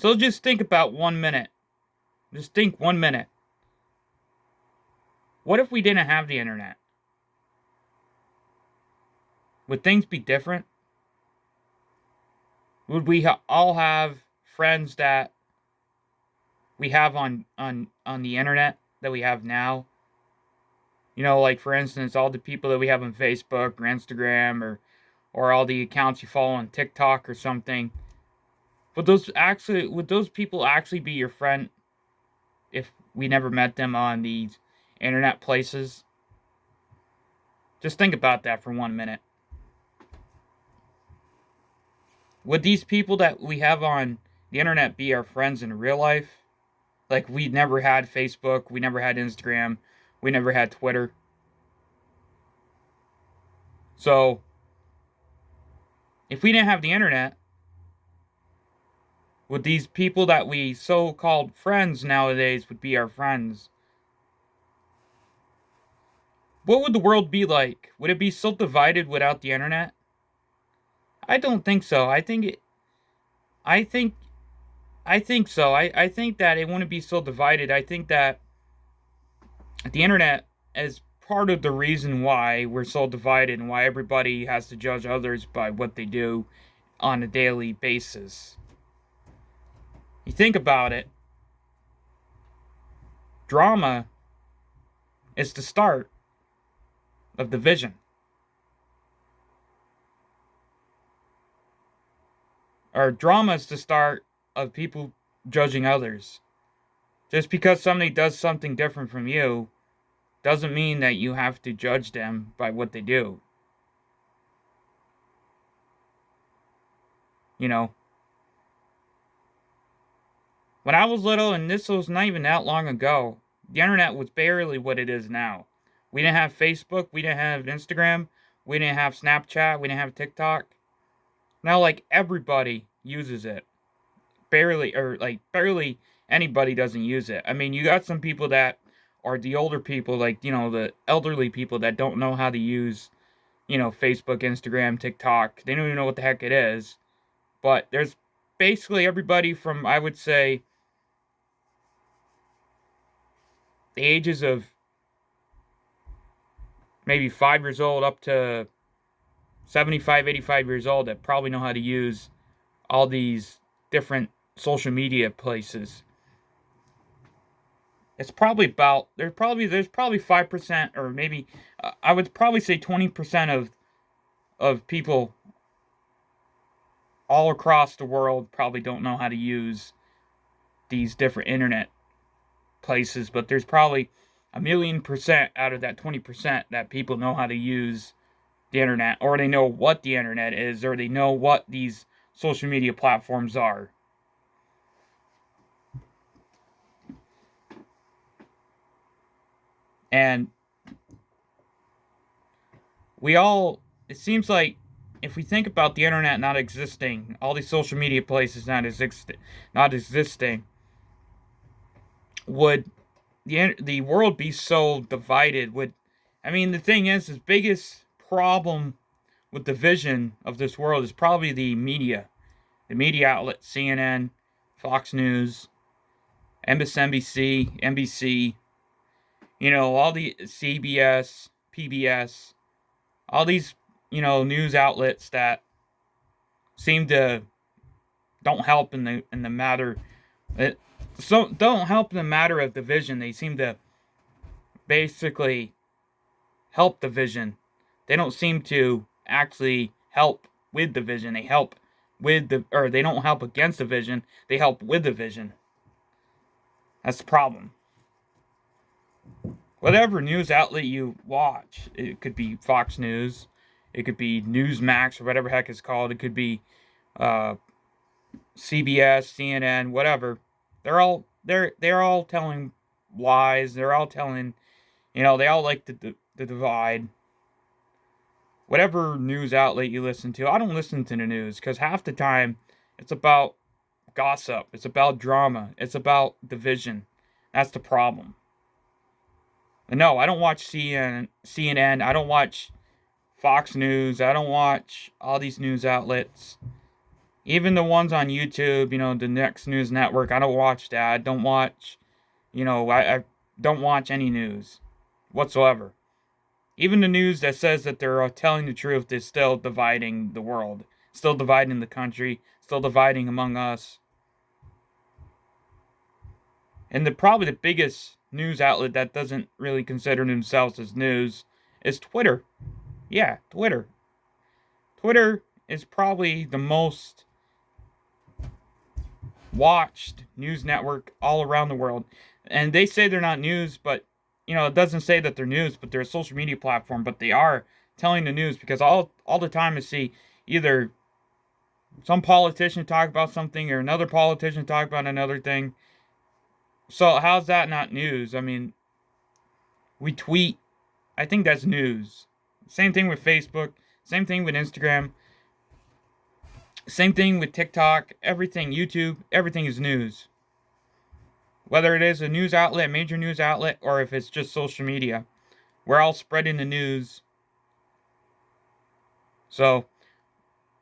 So just think about 1 minute. Just think 1 minute. What if we didn't have the internet? Would things be different? Would we all have friends that we have on the internet that we have now? Like for instance, all the people that we have on Facebook or Instagram or all the accounts you follow on TikTok or something. Would those people actually be your friend if we never met them on these internet places? Just think about that for 1 minute. Would these people that we have on the internet be our friends in real life? Like we never had Facebook, we never had Instagram, we never had Twitter. So, if we didn't have the internet, would these people that we so-called friends nowadays would be our friends? What would the world be like? Would it be so divided without the internet? I don't think so. I think I think so. I think that it wouldn't be so divided. I think that the internet is part of the reason why we're so divided and why everybody has to judge others by what they do on a daily basis. You think about it, drama is the start of division. Or drama is the start of people judging others. Just because somebody does something different from you doesn't mean that you have to judge them by what they do. You know, when I was little, and this was not even that long ago, the internet was barely what it is now. We didn't have Facebook, we didn't have Instagram, we didn't have Snapchat, we didn't have TikTok. Now, like, everybody uses it. Barely anybody doesn't use it. I mean, you got some people that are the older people, like, the elderly people that don't know how to use, Facebook, Instagram, TikTok. They don't even know what the heck it is. But there's basically everybody from, I would say, the ages of maybe 5 years old up to 75, 85 years old that probably know how to use all these different social media places. It's probably about there's probably 5% or maybe I would probably say 20% of people all across the world probably don't know how to use these different internet places, but there's probably 1,000,000% out of that 20% that people know how to use the internet, or they know what the internet is, or they know what these social media platforms are. And it seems like if we think about the internet not existing, all these social media places not existing, would the world be so divided? The thing is, the biggest problem with the vision of this world is probably the media outlets, CNN, Fox News, MSNBC, NBC, all the CBS, PBS, all these, news outlets that seem to don't help in the matter. So don't help in the matter of division. They seem to basically help the vision. They don't seem to actually help with the vision. They help or they don't help against the vision. They help with the vision. That's the problem. Whatever news outlet you watch, it could be Fox News, it could be Newsmax or whatever heck it's called. It could be uh, CBS, CNN, whatever. They're all telling lies. They're all telling, they all like to divide. Whatever news outlet you listen to, I don't listen to the news because half the time it's about gossip, it's about drama, it's about division. That's the problem. And no, I don't watch CNN. I don't watch Fox News. I don't watch all these news outlets. Even the ones on YouTube, the Next News Network, I don't watch that. I don't watch, I don't watch any news whatsoever. Even the news that says that they're telling the truth is still dividing the world, still dividing the country, still dividing among us. And probably the biggest news outlet that doesn't really consider themselves as news is Twitter. Yeah, Twitter. Twitter is probably the most watched news network all around the world. And they say they're not news, but it doesn't say that they're news, but they're a social media platform, but they are telling the news because all the time I see either some politician talk about something or another politician talk about another thing. So how's that not news? I mean, we tweet. I think that's news. Same thing with Facebook, same thing with Instagram, same thing with TikTok, everything, YouTube, everything is news. Whether it is a news outlet, major news outlet, or if it's just social media, we're all spreading the news. So,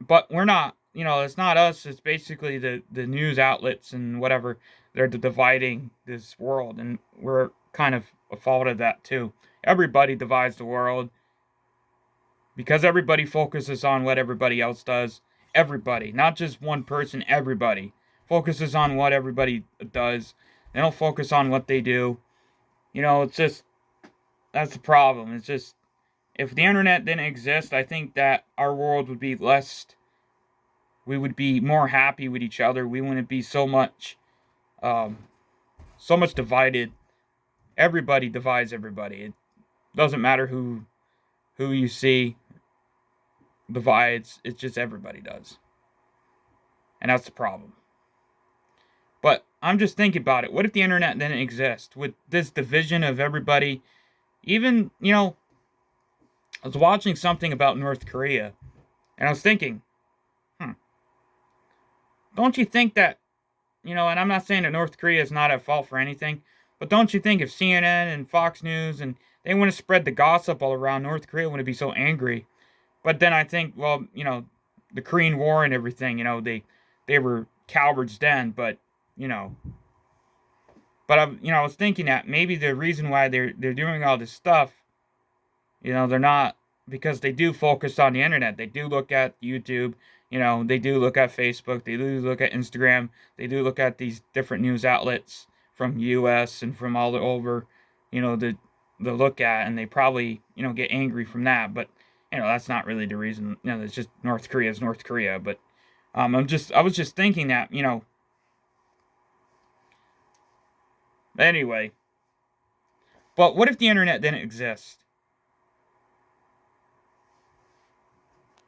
but we're not, it's not us, it's basically the news outlets and whatever. They're dividing this world, and we're kind of a fault of that too. Everybody divides the world because everybody focuses on what everybody else does. Everybody, not just one person, everybody focuses on what everybody does. They don't focus on what they do. It's just, that's the problem. It's just, if the internet didn't exist, I think that our world would be less, we would be more happy with each other. We wouldn't be um, so much divided. Everybody divides everybody. It doesn't matter who you see divides. It's just everybody does. And that's the problem. But I'm just thinking about it. What if the internet didn't exist? With this division of everybody, even, I was watching something about North Korea, and I was thinking, don't you think that, and I'm not saying that North Korea is not at fault for anything, but don't you think if CNN and Fox News and they want to spread the gossip all around, North Korea wouldn't be so angry? But then I think, well, the Korean War and everything, they were cowards then, but you know, I was thinking that maybe the reason why they're doing all this stuff, they're not, because they do focus on the internet. They do look at YouTube, they do look at Facebook, they do look at Instagram, they do look at these different news outlets from US and from all over, the look at, and they probably, get angry from that. But that's not really the reason. It's just North Korea is North Korea. But I was just thinking that, anyway. But what if the internet didn't exist?